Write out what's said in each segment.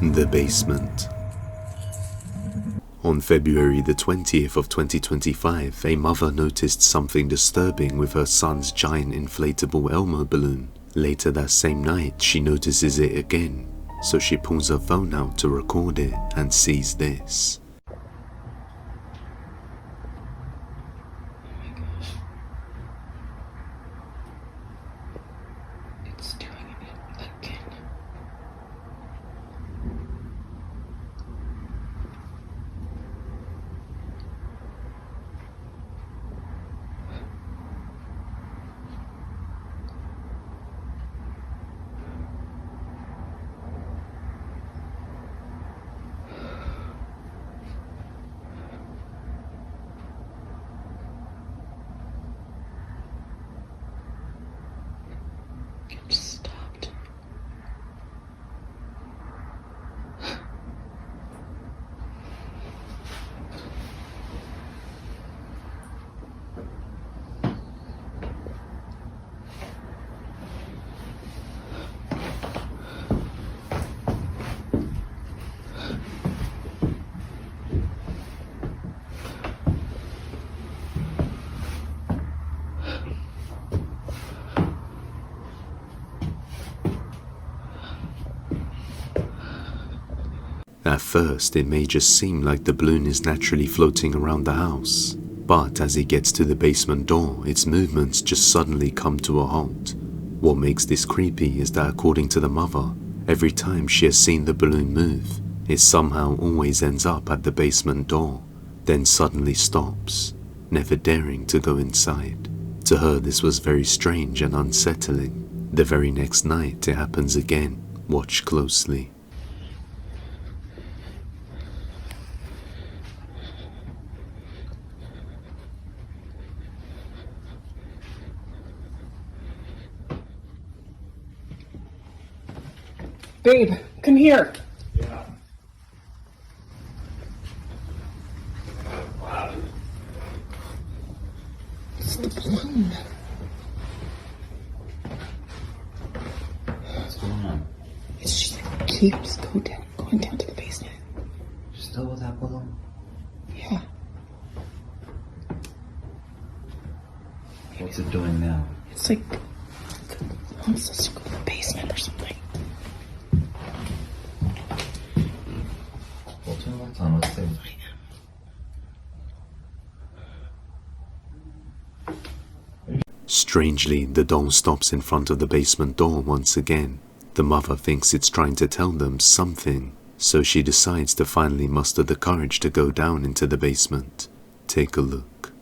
The basement. On February the 20th of 2025, a mother noticed something disturbing with her son's giant inflatable Elmo balloon. Later that same night, she notices it again, so she pulls her phone out to record it and sees this. Stopped. At first, it may just seem like the balloon is naturally floating around the house, but as it gets to the basement door, its movements just suddenly come to a halt. What makes this creepy is that according to the mother, every time she has seen the balloon move, it somehow always ends up at the basement door, then suddenly stops, never daring to go inside. To her, this was very strange and unsettling. The very next night, it happens again. Watch closely. Babe, come here. Yeah. Wow. It's the balloon. What's going on? It's just like keeps going down to the basement. Still with that balloon? Yeah. What's it doing now? It's like it wants us to go to the basement or something. Well, turn the lights on. Let's see. Strangely, the doll stops in front of the basement door once again. The mother thinks it's trying to tell them something, so she decides to finally muster the courage to go down into the basement. Take a look.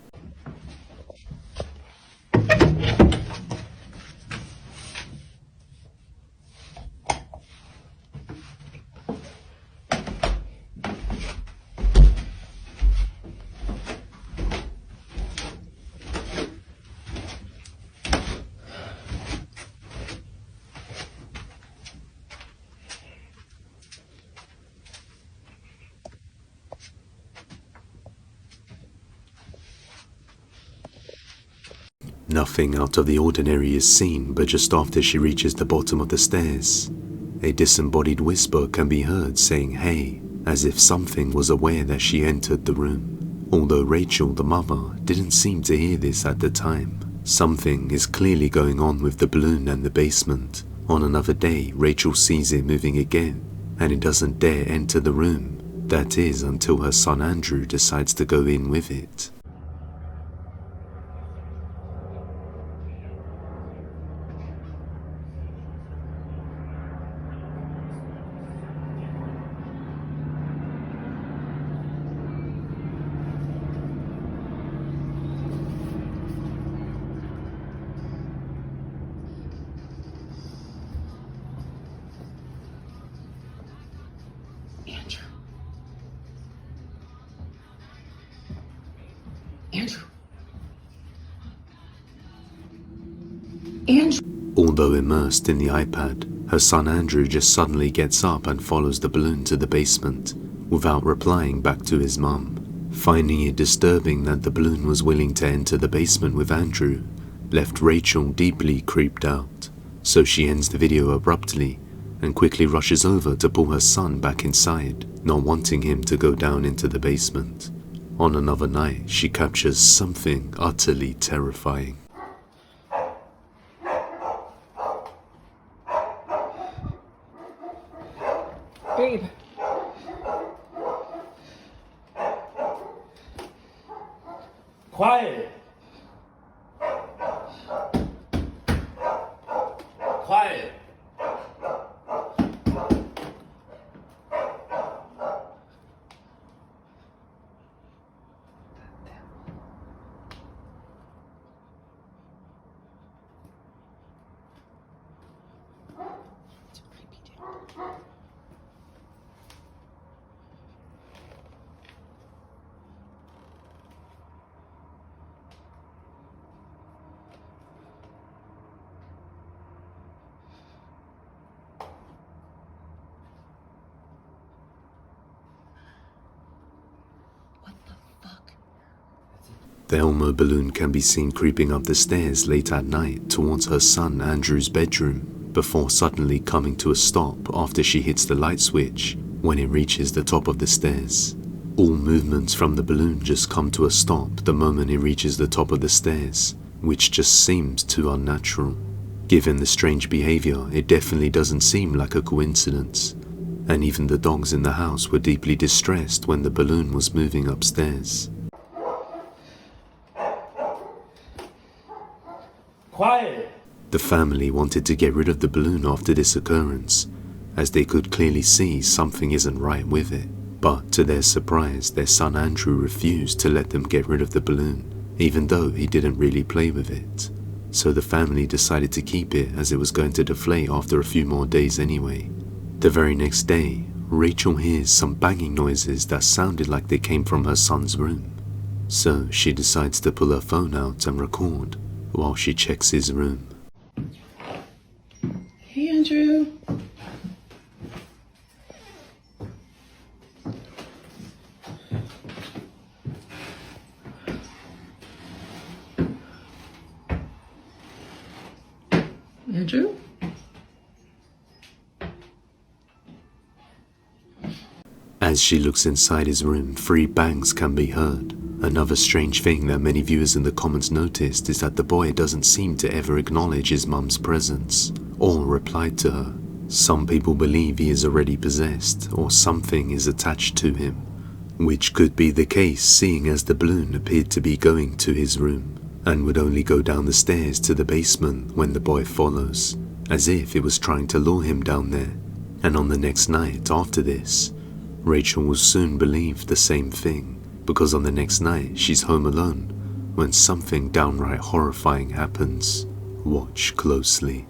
Nothing out of the ordinary is seen, but just after she reaches the bottom of the stairs, a disembodied whisper can be heard saying "hey," as if something was aware that she entered the room. Although Rachel, the mother, didn't seem to hear this at the time. Something is clearly going on with the balloon and the basement. On another day, Rachel sees it moving again, and it doesn't dare enter the room. That is until her son Andrew decides to go in with it. Andrew. Although immersed in the iPad, her son Andrew just suddenly gets up and follows the balloon to the basement, without replying back to his mum. Finding it disturbing that the balloon was willing to enter the basement with Andrew, left Rachel deeply creeped out, so she ends the video abruptly and quickly rushes over to pull her son back inside, not wanting him to go down into the basement. On another night, she captures something utterly terrifying. Babe. Quiet. Quiet. It's a creepy dude. What the fuck? The Elmo balloon can be seen creeping up the stairs late at night towards her son Andrew's bedroom, before suddenly coming to a stop after she hits the light switch when it reaches the top of the stairs. All movements from the balloon just come to a stop the moment it reaches the top of the stairs, which just seems too unnatural. Given the strange behavior, it definitely doesn't seem like a coincidence, and even the dogs in the house were deeply distressed when the balloon was moving upstairs. Quiet. The family wanted to get rid of the balloon after this occurrence, as they could clearly see something isn't right with it. But to their surprise, their son Andrew refused to let them get rid of the balloon, even though he didn't really play with it. So the family decided to keep it as it was going to deflate after a few more days anyway. The very next day, Rachel hears some banging noises that sounded like they came from her son's room. So she decides to pull her phone out and record while she checks his room. Hey, Andrew. Andrew? As she looks inside his room, 3 bangs can be heard. Another strange thing that many viewers in the comments noticed is that the boy doesn't seem to ever acknowledge his mum's presence or reply to her. Some people believe he is already possessed or something is attached to him, which could be the case seeing as the balloon appeared to be going to his room and would only go down the stairs to the basement when the boy follows, as if it was trying to lure him down there. And on the next night after this, Rachel will soon believe the same thing, because on the next night she's home alone when something downright horrifying happens. Watch closely.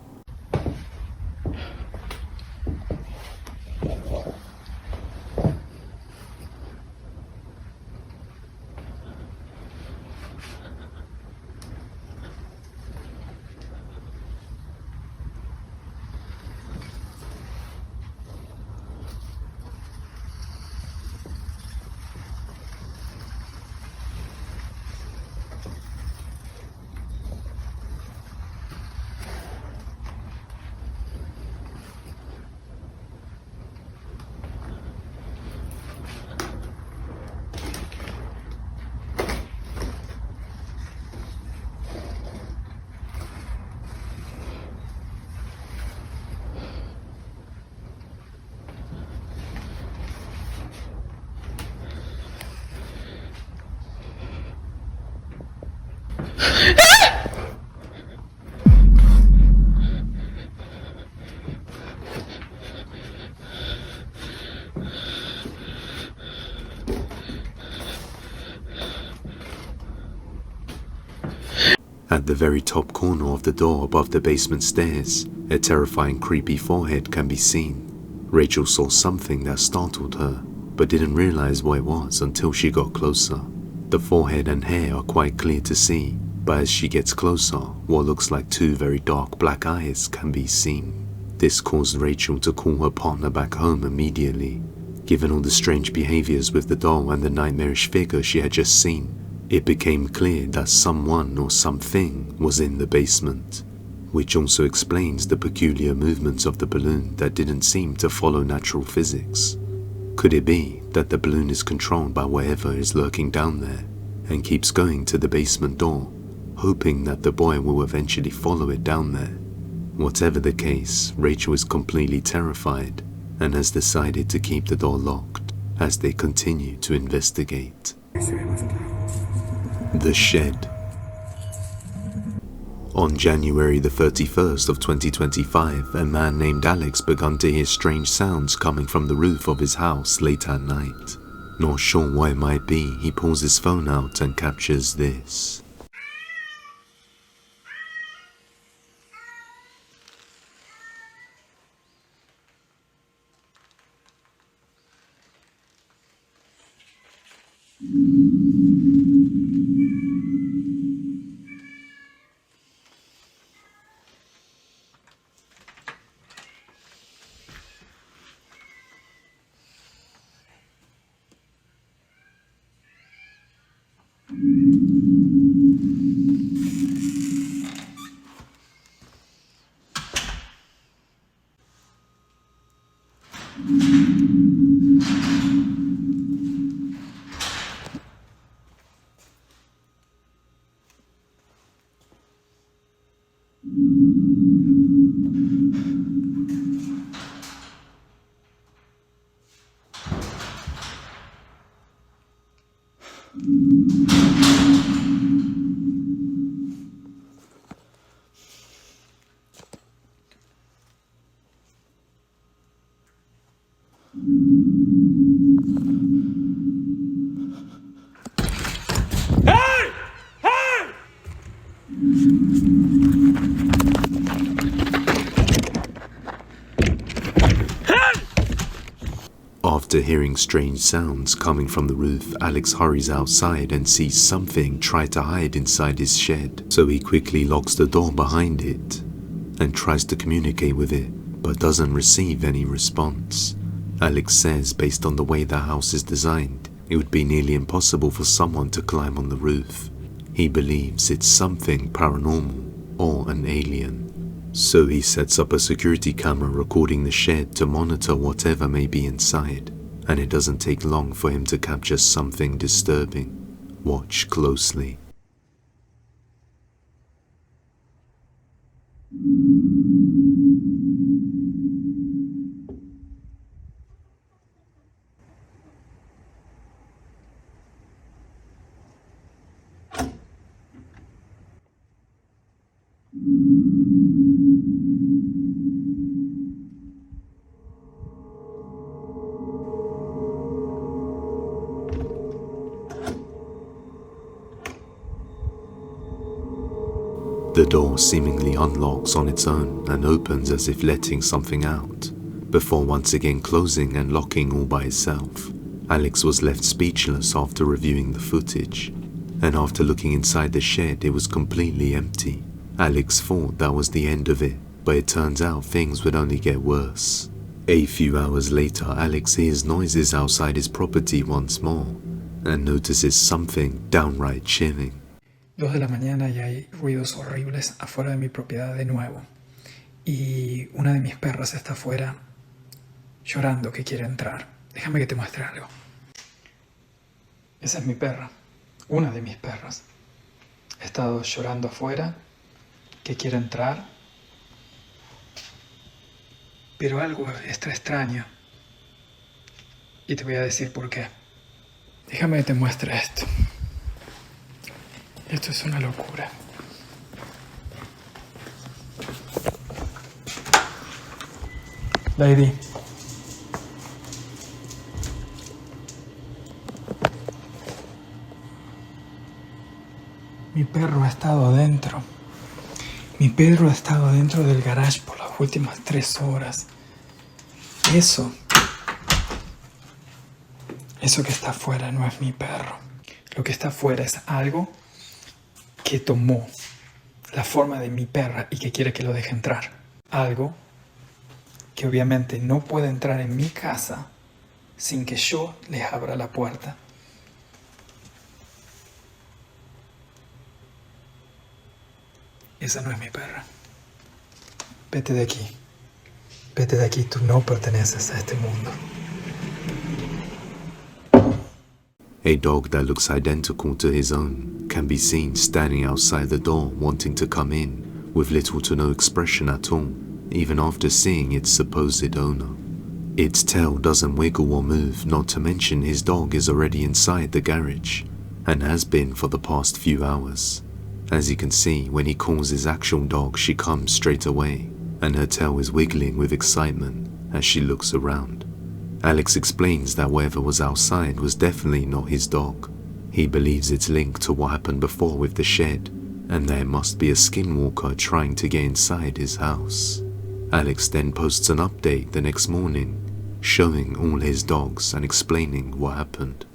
At the very top corner of the door above the basement stairs, a terrifying creepy forehead can be seen. Rachel saw something that startled her, but didn't realize what it was until she got closer. The forehead and hair are quite clear to see, but as she gets closer, what looks like 2 very dark black eyes can be seen. This caused Rachel to call her partner back home immediately. Given all the strange behaviors with the doll and the nightmarish figure she had just seen, it became clear that someone or something was in the basement. which also explains the peculiar movements of the balloon that didn't seem to follow natural physics. Could it be that the balloon is controlled by whatever is lurking down there and keeps going to the basement door, hoping that the boy will eventually follow it down there? Whatever the case, Rachel is completely terrified and has decided to keep the door locked as they continue to investigate. The Shed. On January the 31st of 2025, a man named Alex began to hear strange sounds coming from the roof of his house late at night. Not sure what it might be, he pulls his phone out and captures this. After hearing strange sounds coming from the roof, Alex hurries outside and sees something try to hide inside his shed. So he quickly locks the door behind it and tries to communicate with it, but doesn't receive any response. Alex says based on the way the house is designed, it would be nearly impossible for someone to climb on the roof. He believes it's something paranormal or an alien. So he sets up a security camera recording the shed to monitor whatever may be inside, and it doesn't take long for him to capture something disturbing. Watch closely. The door seemingly unlocks on its own and opens as if letting something out, before once again closing and locking all by itself. Alex was left speechless after reviewing the footage, and after looking inside the shed, it was completely empty. Alex thought that was the end of it, but it turns out things would only get worse. A few hours later, Alex hears noises outside his property once more, and notices something downright chilling. 2 de la mañana y hay ruidos horribles afuera de mi propiedad de nuevo. Y una de mis perras está afuera llorando que quiere entrar. Déjame que te muestre algo. Esa es mi perra, una de mis perras. Ha estado llorando afuera que quiere entrar. Pero algo está extraño. Y te voy a decir por qué. Déjame que te muestre esto. Esto es una locura. Lady. Mi perro ha estado adentro. Mi perro ha estado dentro del garage por las últimas 3 horas. Eso que está afuera no es mi perro. Lo que está afuera es algo que tomó la forma de mi perra y que quiere que lo deje entrar. Algo que obviamente no puede entrar en mi casa sin que yo les abra la puerta. Esa no es mi perra. Vete de aquí. Vete de aquí, tú no perteneces a este mundo. A dog that looks identical to his own can be seen standing outside the door wanting to come in, with little to no expression at all, even after seeing its supposed owner. Its tail doesn't wiggle or move, not to mention his dog is already inside the garage, and has been for the past few hours. As you can see, when he calls his actual dog, she comes straight away, and her tail is wiggling with excitement as she looks around. Alex explains that whatever was outside was definitely not his dog. He believes it's linked to what happened before with the shed, and there must be a skinwalker trying to get inside his house. Alex then posts an update the next morning, showing all his dogs and explaining what happened.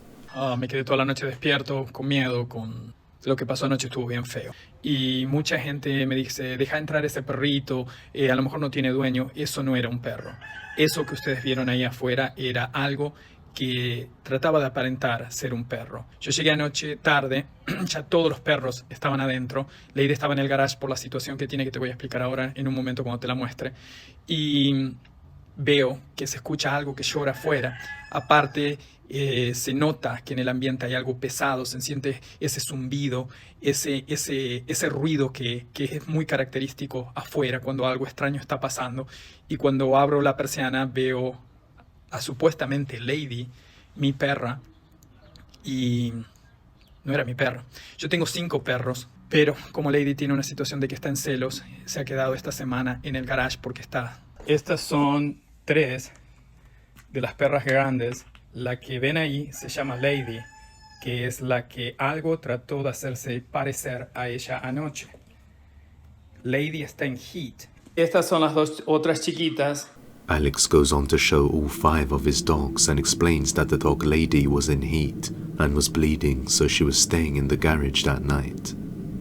Me quedé toda la noche despierto, con miedo, con lo que pasó anoche estuvo bien feo. Y mucha gente me dice, deja entrar ese perrito, a lo mejor no tiene dueño. Eso no era un perro. Eso que ustedes vieron ahí afuera era algo que trataba de aparentar ser un perro. Yo llegué anoche tarde, ya todos los perros estaban adentro. Lady estaba en el garage por la situación que tiene, que te voy a explicar ahora en un momento cuando te la muestre. Y veo que se escucha algo que llora afuera. Aparte, se nota que en el ambiente hay algo pesado, se siente ese zumbido, ese ruido que es muy característico afuera cuando algo extraño está pasando. Y cuando abro la persiana veo a supuestamente Lady, mi perra, y no era mi perro. Yo tengo 5 perros, pero como Lady tiene una situación de que está en celos, se ha quedado esta semana en el garage porque está. Estas son 3 de las perras grandes. La que ven ahí se llama Lady, que es la que algo trató de hacerse parecer a ella anoche. Lady está en heat. Estas son las 2 otras chiquitas. Alex goes on to show all 5 of his dogs and explains that the dog Lady was in heat and was bleeding, so she was staying in the garage that night.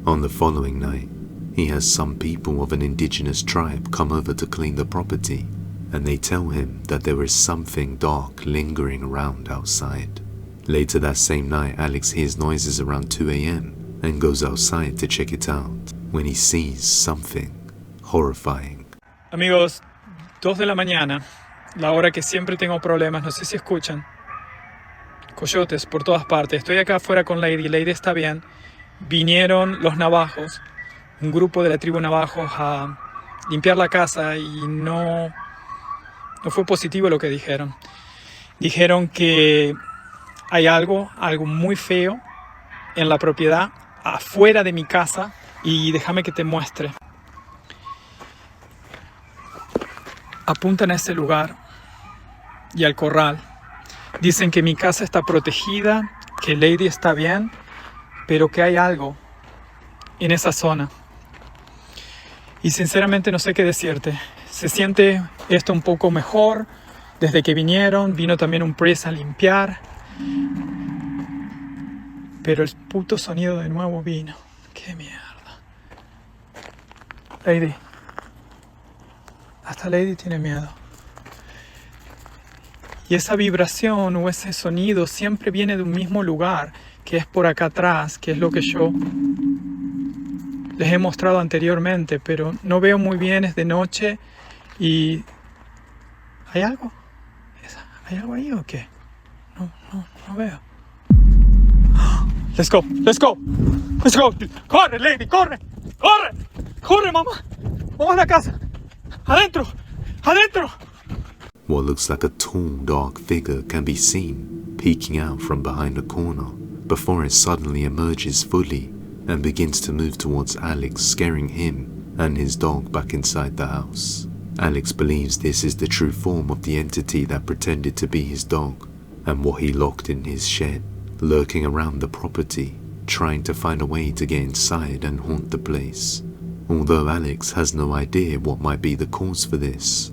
On the following night, he has some people of an indigenous tribe come over to clean the property, and they tell him that there is something dark lingering around outside. Later that same night, Alex hears noises around 2 a.m. and goes outside to check it out, when he sees something horrifying. Amigos, 2 de la mañana, la hora que siempre tengo problemas, no sé si escuchan. Coyotes por todas partes. Estoy acá afuera con Lady. Lady está bien. Vinieron los navajos, un grupo de la tribu navajos, a limpiar la casa y no fue positivo lo que dijeron. Dijeron que hay algo muy feo en la propiedad, afuera de mi casa, y déjame que te muestre. Apuntan a ese lugar y al corral. Dicen que mi casa está protegida, que Lady está bien, pero que hay algo en esa zona. Y sinceramente no sé qué decirte. Se siente esto un poco mejor desde que vinieron. Vino también un presa a limpiar. Pero el puto sonido de nuevo vino. ¡Qué mierda! Lady. Hasta Lady tiene miedo. Y esa vibración o ese sonido siempre viene de un mismo lugar, que es por acá atrás, que es lo que yo les he mostrado anteriormente, pero no veo muy bien, es de noche y... ¿Hay algo? ¿Hay algo ahí o qué? No veo. Let's go, let's go, let's go. Corre, Lady, corre, corre, corre, mamá. Vamos a la casa. Adentro, adentro. What looks like a tall, dark figure can be seen peeking out from behind a corner before it suddenly emerges fully and begins to move towards Alex, scaring him and his dog back inside the house. Alex believes this is the true form of the entity that pretended to be his dog and what he locked in his shed, lurking around the property, trying to find a way to get inside and haunt the place. Although Alex has no idea what might be the cause for this,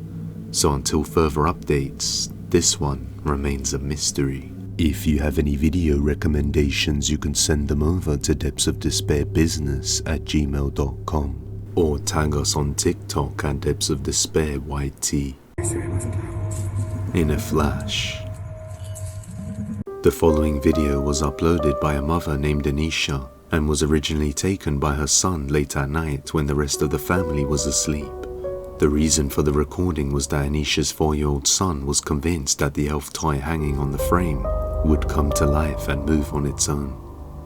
so until further updates, this one remains a mystery. If you have any video recommendations, you can send them over to depthsofdespairbusiness@gmail.com or tag us on TikTok at depthsofdespairyt. In a flash. The following video was uploaded by a mother named Anisha and was originally taken by her son late at night when the rest of the family was asleep. The reason for the recording was that Anisha's 4-year-old son was convinced that the elf toy hanging on the frame would come to life and move on its own.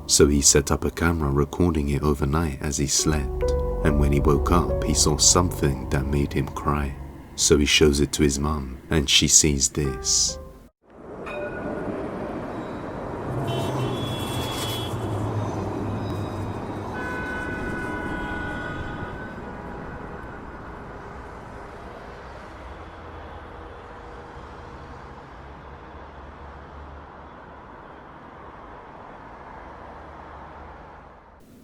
So he set up a camera recording it overnight as he slept, and when he woke up he saw something that made him cry. So he shows it to his mum and she sees this.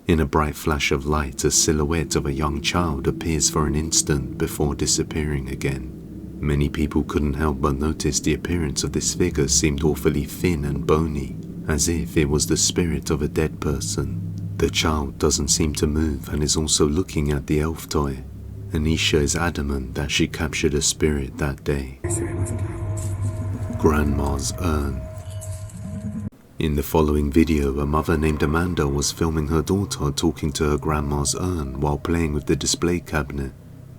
In a bright flash of light, a silhouette of a young child appears for an instant before disappearing again. Many people couldn't help but notice the appearance of this figure seemed awfully thin and bony, as if it was the spirit of a dead person. The child doesn't seem to move and is also looking at the elf toy. Anisha is adamant that she captured a spirit that day. Grandma's urn. In the following video, a mother named Amanda was filming her daughter talking to her grandma's urn while playing with the display cabinet.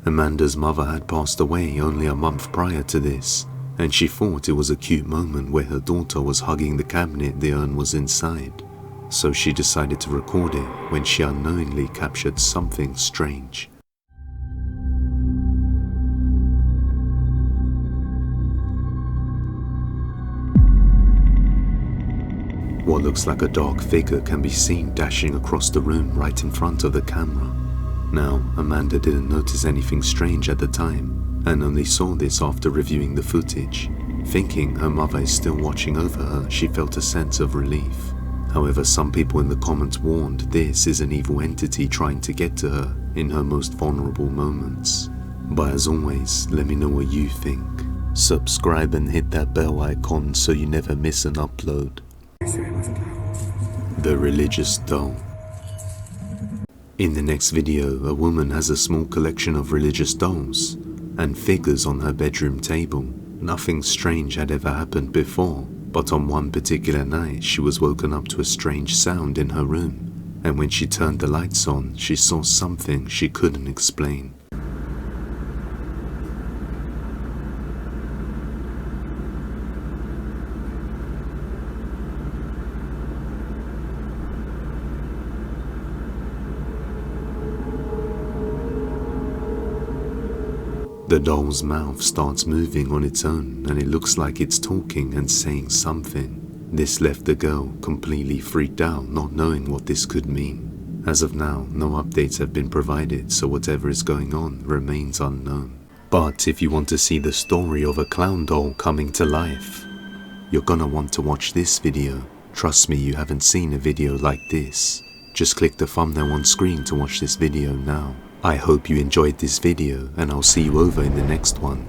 Amanda's mother had passed away only a month prior to this, and she thought it was a cute moment where her daughter was hugging the cabinet the urn was inside. So she decided to record it when she unknowingly captured something strange. What looks like a dark figure can be seen dashing across the room right in front of the camera. Now, Amanda didn't notice anything strange at the time, and only saw this after reviewing the footage. Thinking her mother is still watching over her, she felt a sense of relief. However, some people in the comments warned this is an evil entity trying to get to her in her most vulnerable moments. But as always, let me know what you think. Subscribe and hit that bell icon so you never miss an upload. The religious doll. In the next video, a woman has a small collection of religious dolls and figures on her bedroom table. Nothing strange had ever happened before, but on one particular night she was woken up to a strange sound in her room, and when she turned the lights on, she saw something she couldn't explain. The doll's mouth starts moving on its own and it looks like it's talking and saying something. This left the girl completely freaked out, not knowing what this could mean. As of now, no updates have been provided, so whatever is going on remains unknown. But if you want to see the story of a clown doll coming to life, you're gonna want to watch this video. Trust me, you haven't seen a video like this. Just click the thumbnail on screen to watch this video now. I hope you enjoyed this video and I'll see you over in the next one.